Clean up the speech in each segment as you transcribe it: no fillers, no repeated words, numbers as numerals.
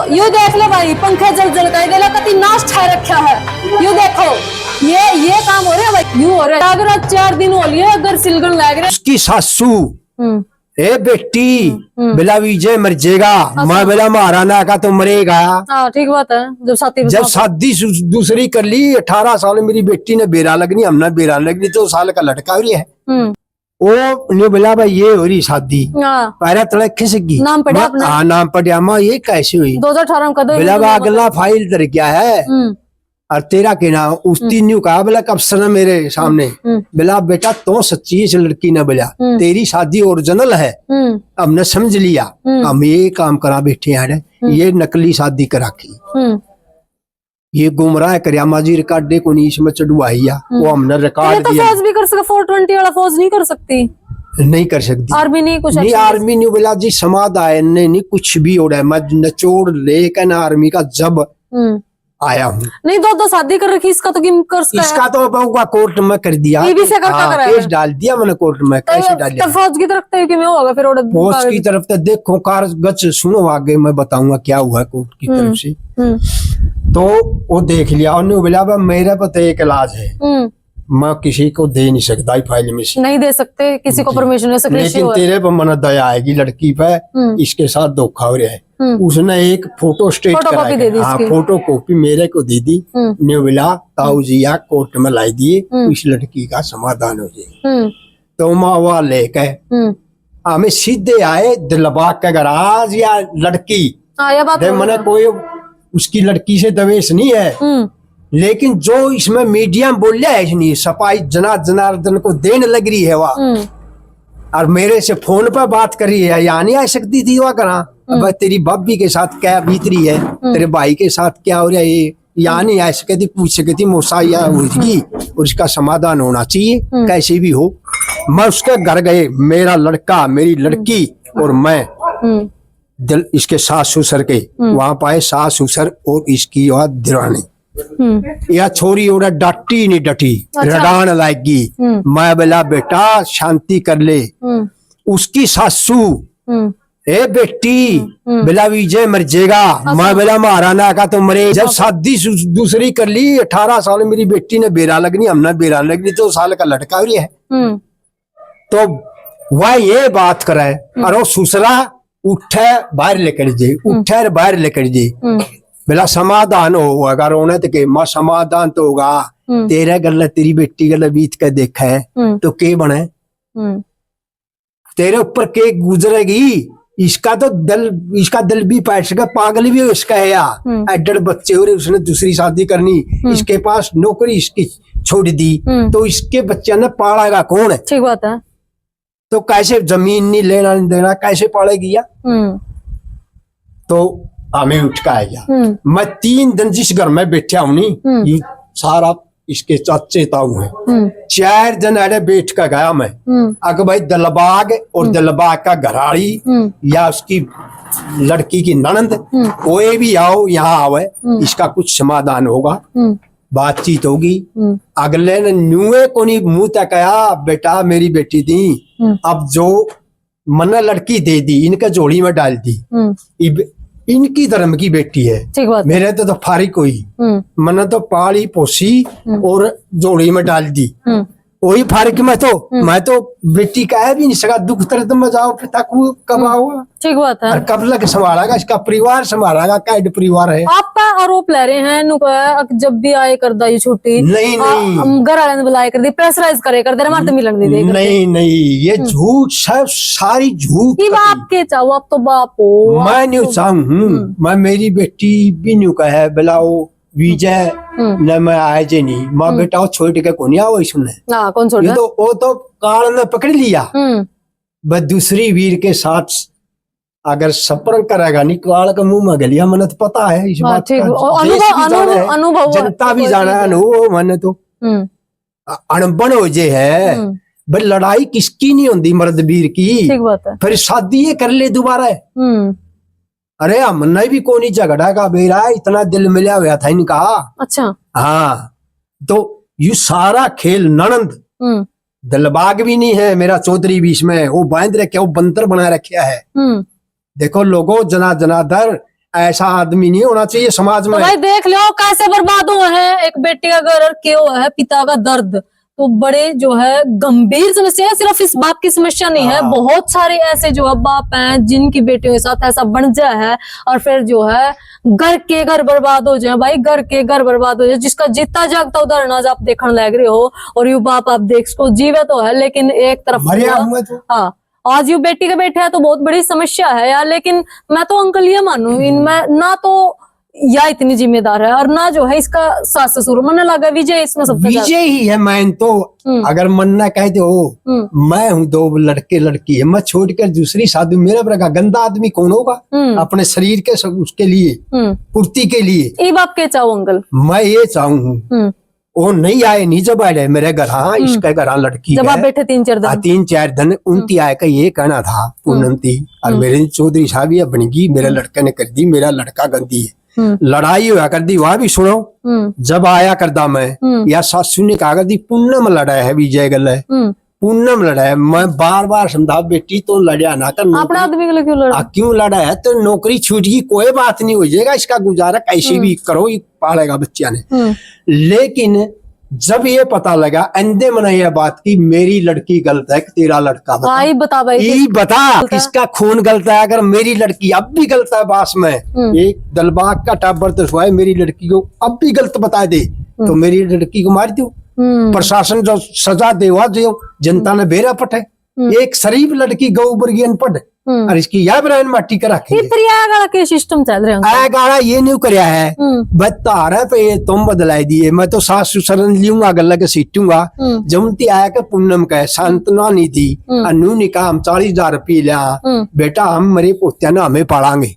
You देख ले भाई, पंखे जल जल कर देला कति नाश छाय रखा है। यू देखो ये काम हो रहा है भाई, यूं हो रहा है। अगर 4 दिन हो लिए अगर सिलगन लग रहे। उसकी सासू ए बेटी बिला विजय मर जाएगा, मैं बिला महाराणा का तो मरेगा। हाँ ठीक बात है। जब शादी दूसरी कर ली, 18 साल मेरी बेटी ने बेरा लगनी, हमने बेरा लगनी, 2 साल का लड़का हो रही है। वो नहीं बोला भाई ये हो रही शादी, पहले तड़क खिसकी नाम पढ़ा अपना। हाँ नाम पढ़िया, माँ ये कैसे हुई 2018 में बोला अगला फाइल तर क्या है और तेरा के नाम उसती न्यू कहा बोला अफसर ने मेरे सामने बोला बेटा तो सच्ची इस लड़की ने बोला तेरी शादी ओरिजिनल है, हमने समझ लिया, हम ये काम करा बैठे हैं, ये नकली शादी करा की, ये गुमराह करियामा जी रिकॉर्ड को नहीं इसमें चढ़वाइया, वो हमने रिकॉर्ड तो फौज भी कर सकता, 420 वाला फौज नहीं कर सकती, नहीं कर सकती आर्मी नहीं कुछ नहीं, आर्मी नहीं बोला जी समाधान नहीं कुछ भी हो रहा है, मैं नचोड़ लेकर ना आर्मी का जब आया हूँ। नहीं 2 शादी कर रखी, इसका तो कर सकता है। इसका तो बहुआ कोर्ट में कर दिया, केस डाल दिया मैंने कोर्ट में। कैसे डाल दिया? फौज की तरफ तो होगा फिर फौज की तरफ तो देखो कागज सुनो, आगे मैं बताऊंगा क्या हुआ कोर्ट की तरफ से। तो वो देख लिया उन्होंने बोला मेरे पता एक इलाज है, मैं किसी को दे नहीं सकता फाइल में से, नहीं दे सकते किसी को परमिशन, लेकिन तेरे पर मन दया आएगी, लड़की पे इसके साथ धोखा हो रहा है। उसने एक फोटो स्टेट कराया, हाँ फोटो कॉपी मेरे को दे दी, ने बोला ताऊ जी या कोर्ट में लाई दिए, इस लड़की का समाधान हो जाए। तो माँ वह लेके हमें सीधे आए दिलबाग का गराज, या लड़की मैंने कोई उसकी लड़की से दवेश नहीं है, लेकिन जो इसमें मीडिया में बोल रहा है नहीं सफाई जनार्दन को देने लग रही है वह, और मेरे से फोन पर बात कर रही है, यहाँ नहीं आ सकती थी वह करा, अब तेरी बब्बी के साथ क्या बीत रही है, तेरे भाई के साथ क्या हो रहा है, ये यहाँ नहीं आ सकती, पूछ सकती मोसाइया हुई और इसका समाधान होना चाहिए कैसे भी हो। मैं उसके घर गए, मेरा लड़का मेरी लड़की और मैं दिल इसके सास ससुर के वहां पाए, सास ससुर और इसकी वह दिरानी, यह छोरी ओरा डटी नहीं डटी, रडान लाएगी। मैं बोला बेटा शांति कर ले। उसकी सासू ए बेटी बिला विजय मर जाएगा, मैं बोला महाराणा का तो मरे। जब शादी दूसरी कर ली, 18 साल मेरी बेटी ने बेरा लगनी, हमने बेरा लगनी, 2 साल का लड़का भी है। तो वह ये बात करे और वो ससुरा उठे बाहर लेकर जे, उठे बाहर लेकर जे, बोला समाधान हो, अगर होना तो के माँ समाधान तो होगा, तेरे गल तेरी बेटी गल बीत कर देखा है तो के बने, तेरे ऊपर के गुजरेगी, इसका तो इसका दिल भी पैट सका, पागल भी हो इसका है यार, एडर बच्चे हो रहे, उसने दूसरी शादी करनी, इसके पास नौकरी इसकी छोड़ दी, तो इसके बच्चे ने पालेगा कौन है? ठीक बात है। तो कैसे जमीन नहीं लेना नहीं देना कैसे पालेगी या? तो हमें उठ का आया, मैं 3 दिन जिस घर में बैठा हूँ नहीं, ये सारा इसके चाचे ताऊ हैं, 4 दिन अरे बैठ कर गया मैं, अगर भाई दिलबाग और दिलबाग का घराड़ी या उसकी लड़की की ननंद कोई भी आओ यहाँ आवे, इसका कुछ समाधान होगा, बातचीत होगी। अगले ने न्यूए को नहीं मुंह तक आया, बेटा मेरी बेटी थी, अब जो मन लड़की दे दी, इनका जोड़ी में डाल दी, इनकी धर्म की बेटी है, मेरे तो फारिक हुई, मैंने तो पाली पोसी और जोड़ी में डाल दी, वही फारिक में तो मैं तो बेटी का है भी नहीं सका, दुख दर्द में जाओ पिता को कब आओगा, ठीक बात है, और कब लग संभालेगा, इसका परिवार संभालेगा, कैड परिवार है। आप आरोप ले रहे हैं जब भी आए कर दी छुट्टी, नहीं घर वाले ने बुलाए कर दी, प्रेशराइज करे कर दे, हमारे तो मिलन दे, नहीं ये झूठ सब सारी झूठ। बाप के चाहो आप तो बाप हो, मैं नहीं चाहूँ, मैं मेरी बेटी भी नहीं कहे बुलाओ विजय न मैं आए जे नहीं, माँ बेटा छोड़ के कौन आओ सुनने, कौन छोड़, तो वो तो काल ने पकड़ लिया, बस दूसरी वीर के साथ अगर सफर करेगा नहीं, काल का मुंह में गलिया, मैंने तो पता है इस बात का, अनुभव जनता भी जाना है अनुभव, मैंने तो अनबन हो जे है, भाई लड़ाई किसकी नहीं होती मर्द वीर की, फिर शादी ये कर ले दोबारा। अरे हमने भी कोई झगड़ा का बेरा इतना दिल मिला हुआ था इनका। अच्छा हाँ, तो ये सारा खेल ननंद दिलबाग भी नहीं है मेरा चौधरी बीच में, वो बांध रखे, वो बंतर बना रखा है। देखो लोगों जनादर ऐसा आदमी नहीं होना चाहिए समाज में। तो भाई देख लो कैसे बर्बाद हुए हैं, एक बेटे का घर और क्यों है पिता का दर्द। तो बड़े जो है गंभीर समस्या है, सिर्फ इस बाप की समस्या नहीं है, बहुत सारे ऐसे जो है बाप हैं जिनकी बेटियों के साथ ऐसा बन जाए है और फिर जो है घर बर्बाद हो जाए। भाई घर के घर बर्बाद हो जाए, जिसका जीता जागता उदाहरण आज आप देखने लग रहे हो। और यू बाप आप देख सको जीवे तो है लेकिन एक तरफ हाँ आज यू बेटी के बैठे है तो बहुत बड़ी समस्या है यार। लेकिन मैं तो अंकल ये मानू इनमें ना तो या इतनी जिम्मेदार है और ना जो है इसका सास ससुर। मन लगा विजय इसमें सबसे विजय ही है। मैं तो अगर मन ना कहते हो मैं हूँ, 2 लड़के लड़की है, मैं छोड़कर दूसरी शादी। मेरा बड़ा गंदा आदमी कौन होगा अपने शरीर के उसके लिए पूर्ति के लिए। ये बाप के चाहो अंकल, मैं ये चाहूँ वो नहीं आए, नहीं जब आए मेरे घर। हाँ इसके घर लड़की जब आप बैठे 3-4 दिन उनकी आए का ये कहना था पूनमती और मेरे चौधरी साहब ये बनेगी, मेरे लड़के ने कर दी, मेरा लड़का गंदी है। लड़ाई हुआ कर दी वहां भी सुनो। जब आया करदा मैं या सासू ने कहा कर दी पूनम लड़ा है विजय गल है, पूनम लड़ा है। मैं बार बार समझा बेटी तो लड़ा ना कर, अपना आदमी के क्यों लड़ा? क्यों लड़ा है? तो नौकरी छूट गई कोई बात नहीं, हो जाएगा इसका गुजारा कैसे भी करो, पालेगा बच्चा ने। लेकिन जब ये पता लगा अंधे मन ये बात की मेरी लड़की गलत है कि तेरा लड़का बता बता किसका खून गलत है। अगर मेरी लड़की अब भी गलत है बास में, एक दलबाग का टाबर तो हुआ है, मेरी लड़की को अब भी गलत बता दे तो मेरी लड़की को मार दो। प्रशासन जो सजा देवा दो, जनता ने बेरा पटे। एक शरीफ लड़की गौ वर्गीय अनपढ़ और इसकी यह ब्रांड माटी का रखे के सिस्टम चल रहे हैं। गाड़ा ये नहीं करया है बता रहे पे तुम बदलाई दिए। मैं तो सास सुसरन लियूंगा गला के सीटूंगा। जमती आया के पूनम का सांत्वना नहीं थी, अनु ने कहा हम 40,000 रुपये लिया बेटा, हम मरे पोते ना हमें पढ़ांगे,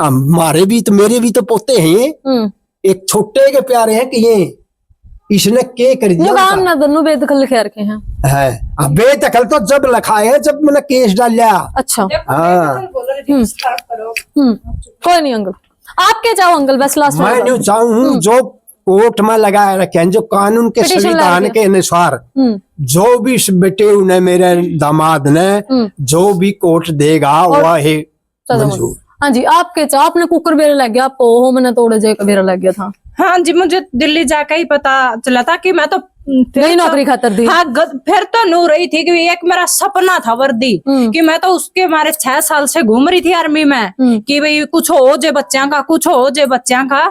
हमारे भी तो मेरे भी तो पोते हैं, एक छोटे के प्यारे हैं कि ये इसने के कर दिया ना दोनों बेदखल लिखे रखे हैं है। बेदखल तो जब लिखाए है जब मैंने केस डाल लिया। अच्छा हाँ कोई नहीं अंकल, आप क्या चाहो अंकल? बस लास्ट मैं नहीं चाहूँ जो कोर्ट में लगाए रखे हैं, जो कानून के संविधान के अनुसार जो भी बेटे उन्हें मेरे दामाद ने जो भी कोर्ट देगा वह है मंजूर। हाँ जी आपके चाहो? आपने कुकर बेरा लग गया आपको, हो मैंने तोड़े जाए बेरा लग गया था। हाँ जी मुझे दिल्ली जाकर ही पता चला था कि मैं तो नहीं नौकरी खातर दी। हाँ फिर तो नू रही थी कि एक मेरा सपना था वर्दी कि मैं तो उसके मारे 6 साल से घूम रही थी आर्मी में कि भाई कुछ हो जे बच्चों का, कुछ हो जे बच्चों का।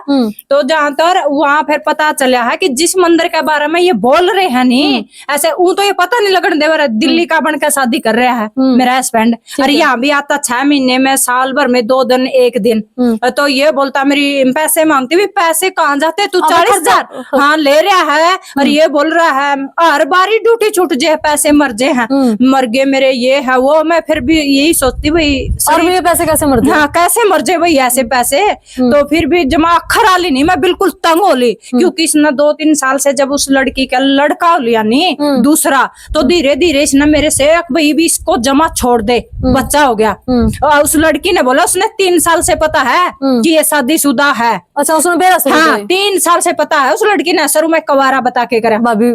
तो जहाँ तक वहां फिर पता चला है कि जिस मंदिर के बारे में ये बोल रहे हैं नहीं ऐसे वो तो ये पता नहीं लगन दे रहा। दिल्ली का बनकर शादी कर रहा है मेरा हस्बैंड और यहाँ भी आता 6 महीने में, साल भर में 2 दिन 1 दिन। तो ये बोलता मेरी पैसे मांगती, भी पैसे कहाँ जाते, तू 40,000 हाँ ले रहा है और ये बोल रहा है हर बारी ड्यूटी छूट जे पैसे मर जे हैं, मर गए मेरे ये है वो। मैं फिर भी यही सोचती भाई और ये पैसे कैसे मर जाए? हाँ कैसे मर जाए भाई ऐसे पैसे। तो फिर भी जमा अखर आली नहीं, मैं बिल्कुल तंग हो ली क्योंकि इसने 2-3 साल से जब उस लड़की का लड़का हो लिया नहीं दूसरा, तो धीरे धीरे इसने मेरे से भाई भी इसको जमा छोड़ दे, बच्चा हो गया। और उस लड़की ने बोला उसने 3 साल से पता है कि ये शादीशुदा है। अच्छा उसने बेरा से? हाँ 3 साल से पता है उस लड़की ने, शुरू में कवारा बता के करे भाभी,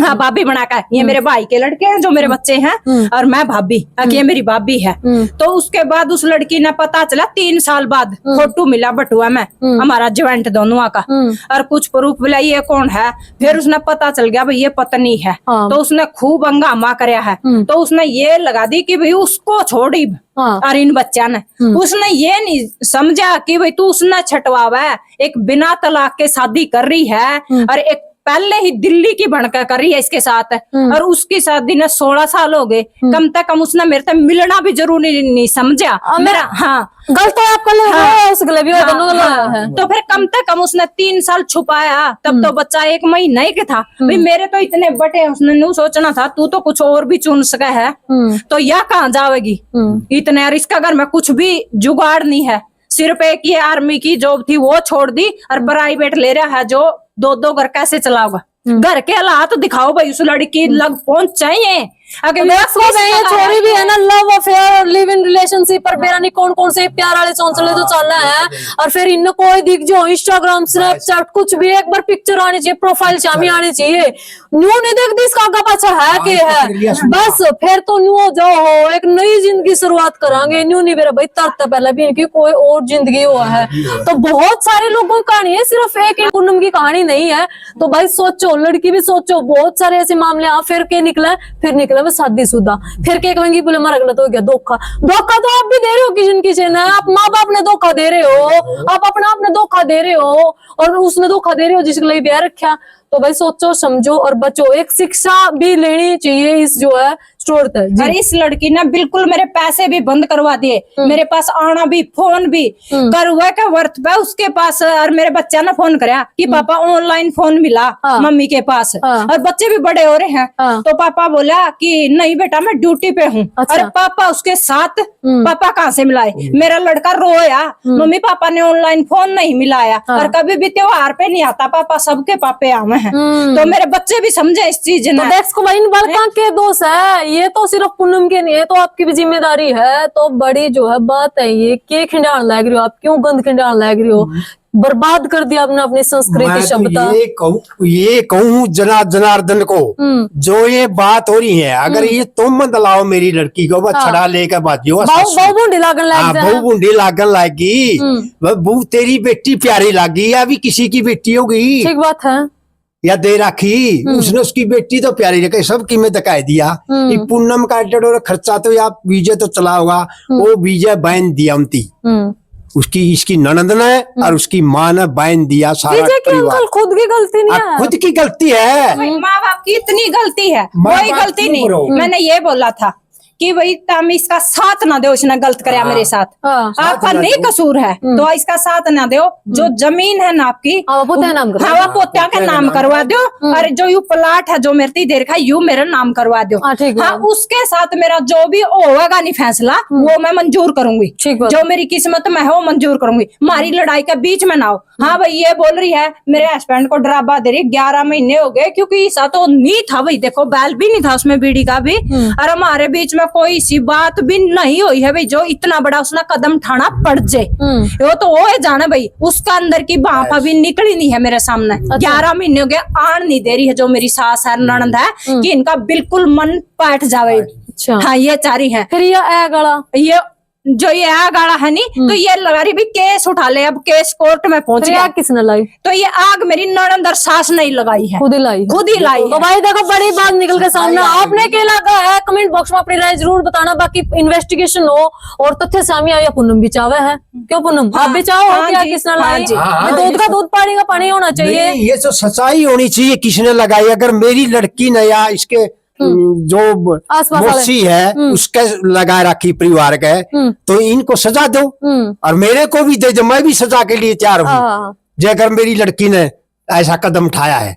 हाँ भाभी बना कर, ये मेरे भाई के लड़के हैं जो मेरे बच्चे हैं और मैं भाभी, ये मेरी भाभी है। तो उसके बाद उस लड़की ने पता चला 3 साल बाद फोटो मिला बटुआ में हमारा ज्वाइंट दोनों का और कुछ प्रूफ मिला ये कौन है। फिर उसने पता चल गया भाई ये पत्नी है। तो उसने खूब हंगामा कराया है। तो उसने ये लगा दी कि भाई उसको छोड़ी और इन बच्चा ने। उसने ये नहीं समझा कि भाई तू उसने छटवावा है, एक बिना तलाक के शादी कर रही है और एक पहले ही दिल्ली की भड़का कर रही है इसके साथ और उसकी शादी ने 16 साल हो गए। कम से कम उसने मेरे से मिलना भी जरूरी नहीं समझा मेरा। हाँ गलत है आपका है उस गले भी हाँ, हाँ, तो फिर कम से कम उसने 3 साल छुपाया, तब तो बच्चा 1 महीना ही के था। भाई मेरे तो इतने बटे, उसने न्यू सोचना था तू तो कुछ और भी चुन सका है तो यह कहाँ जाएगी इतने। और इसका घर में कुछ भी जुगाड़ नहीं है, सिर्फ एक ये आर्मी की जॉब थी वो छोड़ दी और प्राइवेट ले रहा है जो 2-2 घर कैसे चलाओगा। घर के हालात तो दिखाओ भाई, उस लड़की लग पहुंच चाहिए छोरी भी है ना, लव अफेयर और लिव इन रिलेशनशिप पर बेरा नहीं कौन कौन से प्यार वाले चौंचले जो चल रहे हैं, और फिर इनमें कोई दिख जो इंस्टाग्राम स्नैपचैट कुछ भी एक बार पिक्चर आनी चाहिए, प्रोफाइल शामी आनी चाहिए, न्यू नहीं देखती इसका आगे पाछा है कि है, बस फिर तो न्यू जो हो एक नई जिंदगी शुरुआत करांगे, न्यू नहीं मेरा भाई तरता पहले भी इनकी कोई और जिंदगी हुआ है। तो बहुत सारे लोगों की कहानी है, सिर्फ एक पूनम की कहानी नहीं है। तो भाई सोचो, लड़की भी सोचो, बहुत सारे ऐसे मामले फिर के निकला, फिर निकला वो शादीशुदा, फिर के कहेंगे बोले हमारा गलत हो गया, धोखा धोखा तो आप भी दे रहे हो किसी किसी ने, आप माँ बाप ने धोखा दे रहे हो, आप अपने आप ने धोखा दे रहे हो, और उसने धोखा दे रहे हो जिसके लिए ब्याह रखा। तो भाई सोचो समझो और बचो, एक शिक्षा भी लेनी चाहिए इस जो है स्टोर तक। और इस लड़की ने बिल्कुल मेरे पैसे भी बंद करवा दिए, मेरे पास आना भी फोन भी कर हुआ का वर्थ पे उसके पास। और मेरे बच्चा ने फोन कराया कि पापा ऑनलाइन फोन मिला मम्मी के पास, और बच्चे भी बड़े हो रहे हैं। तो पापा बोला कि नहीं बेटा मैं ड्यूटी पे हूँ। और पापा उसके साथ, पापा कहाँ से मिलाए, मेरा लड़का रोया मम्मी पापा ने ऑनलाइन फोन नहीं मिलाया। और कभी भी त्योहार पे नहीं आता पापा, सबके पापे आवे हैं। तो मेरे बच्चे भी समझे इस चीज ने। तो भाई इन बालका के दोष है, ये तो सिर्फ पूनम के नहीं है, तो आपकी भी जिम्मेदारी है। तो बड़ी जो है बात है ये, के खिंडाण लग रही हो आप, क्यों गंद खिंडाण लग रही हो, बर्बाद कर दिया आपने अपनी संस्कृति सभ्यता। ये कहूँ जनार्दन को, जो ये बात हो रही है, अगर ये तुम मत लाओ मेरी लड़की को, बस छड़ा लेकर बाजियो, बूढ़ी लागन लागी, बहू तेरी बेटी प्यारी लागी, या भी किसी की बेटी होगी, ठीक बात है, या दे राखी उसने, उसकी बेटी तो प्यारी रखी, सब की में दिखाई दिया। पूनम का खर्चा तो या विजय तो चला होगा, वो विजय बैन दिया उनती, उसकी इसकी ननद ने और उसकी माँ ने बैन दिया सारा परिवार। खुद की गलती नहीं है, खुद की गलती है, माँ बाप की इतनी गलती है, कोई गलती नहीं। मैंने ये बोला था कि भाई तुम इसका साथ ना दो, इसने गलत कराया मेरे साथ, आपका नहीं कसूर है तो इसका साथ ना दो। जो जमीन है ना आपकी पोत्या का नाम करवा दो, और जो यू प्लाट है जो मेरे देर का यू मेरा नाम करवा दो। हाँ उसके साथ मेरा जो भी होगा नहीं फैसला वो मैं मंजूर करूंगी, जो मेरी किस्मत में है वो मंजूर करूंगी। हमारी लड़ाई के बीच में ना हो। हाँ भाई ये बोल रही है मेरे हस्बैंड को डरावा दे रही, 11 महीने हो गए, क्योंकि ऐसा तो नहीं था भाई, देखो बैल भी नहीं था उसमें बीड़ी का भी, और हमारे बीच में कोई सी बात भी नहीं हुई है भाई जो इतना बड़ा उसने कदम उठाना पड़ जाए। वो तो वो है जाना भाई, उसका अंदर की बाप अभी निकली नहीं है मेरे सामने। 11 महीने हो गए, आन नहीं दे रही है जो मेरी सास है ननद है कि इनका बिल्कुल मन बैठ जावे। हाँ ये चाह रही है। फिर ये गला ये जो ये आग आड़ा है नी, तो ये लगा रही भी केस उठा ले, अब केस कोर्ट में पहुंच गया। किसने लाई? तो ये आग मेरी ननद और सास नहीं लगाई है, खुद ही लाई तो भाई देखो बड़ी बात निकल के सामने। आपने क्या लगा है कमेंट बॉक्स में अपनी राय जरूर बताना। बाकी इन्वेस्टिगेशन हो और तथ्य सामने आया, पूनम भी चावे है, क्यों पूनम आप भी चाहो क्या किसने लाई? दूध का दूध पानी का पानी होना चाहिए, ये तो सच्चाई होनी चाहिए किसने लगाई। अगर मेरी लड़की ने या इसके जो मौसी है उसके लगा रखी परिवार के, तो इनको सजा दो और मेरे को भी दे दो, मैं भी सजा के लिए तैयार हूँ। जो अगर मेरी लड़की ने ऐसा कदम उठाया है,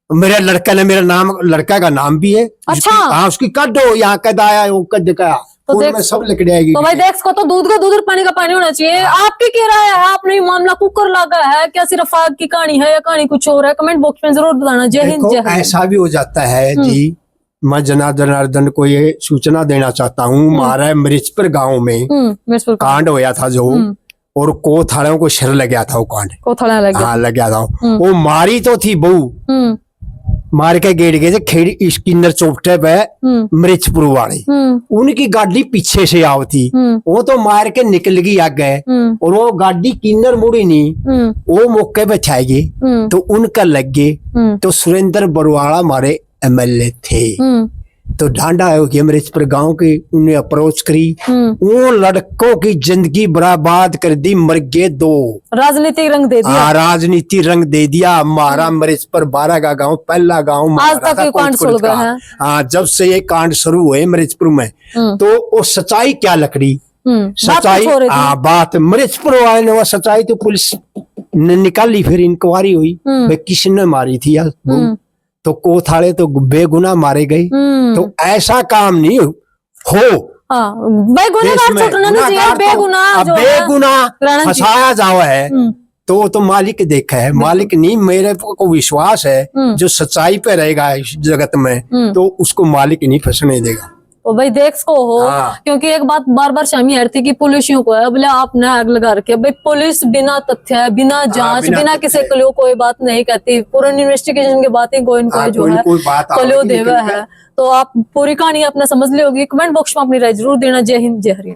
मेरे लड़का ने, मेरा नाम लड़का का नाम भी है, अच्छा हाँ उसकी कद हो, यहाँ कद आया वो कद का तो में सब लिख जाएगी। तो भाई देख को तो दूध का दूध और पानी का पानी होना चाहिए। आपकी क्या राय है? आपने मामला कुकर लगा है क्या, सिर्फ आग की कहानी है या कहानी कुछ और है? कमेंट बॉक्स में जरूर बताना। जय हिंद। ऐसा भी हो जाता है जी, मैं जनार्दन को ये सूचना देना चाहता हूँ, हमारे मृचपुर गांव में कांड होया था जो, और कोथाड़ों को शर लग गया था, वो कांड कोथाड़ा लग गया था। वो मारी तो थी बहू, मार के गेट गए थे खेड़ी स्किनर चौपटे पे मृचपुर वाले, उनकी गाड़ी पीछे से आओ थी, वो तो मार के निकल गई आगे, और वो गाड़ी किन्नर मुड़ी नहीं, वो मौके पे छाएगी तो उनका लग गए। तो सुरेंद्र बरवाड़ा हमारे एमएलए थे, तो ढांडा है कि मृचपुर गांव की, उन्हें अप्रोच करी, वो लड़कों की जिंदगी बर्बाद कर दी, मर गए दो, राजनीतिक रंग दे दिया। राजनीति रंग दे दिया। हमारा मृचपुर 12 का गांव पहला गांव आज तक ये कांड शुरू हुआ है। हाँ जब से ये कांड शुरू हुए मृचपुर में, तो वो सच्चाई क्या लकड़ी, सच्चाई बात मृचपुर वाले ने, वो सच्चाई तो पुलिस ने निकाली, फिर इंक्वायरी हुई भाई किसने मारी थी यार, तो कोथाड़े तो बेगुनाह मारे गए। तो ऐसा काम नहीं हो, बेगुनाह फंसाया जाओ है, तो वो तो मालिक देखा है, मालिक नहीं, मेरे को विश्वास है जो सच्चाई पे रहेगा इस जगत में तो उसको मालिक नहीं फंसने देगा। तो भाई देख सको हो, क्योंकि एक बात बार बार शामी हर थी कि पुलिसियों को है बोले आपने आग लगा रखी है। भाई पुलिस बिना तथ्य है, बिना जांच, बिना किसी क्ल्यू कोई बात नहीं कहती। पूरे इन्वेस्टिगेशन की बातें कोई न कोई जो है क्ल्यू देवा है। तो आप पूरी कहानी आपने समझ ली होगी। कमेंट बॉक्स में अपनी राय जरूर देना। जय हिंद, जय हरियाणा।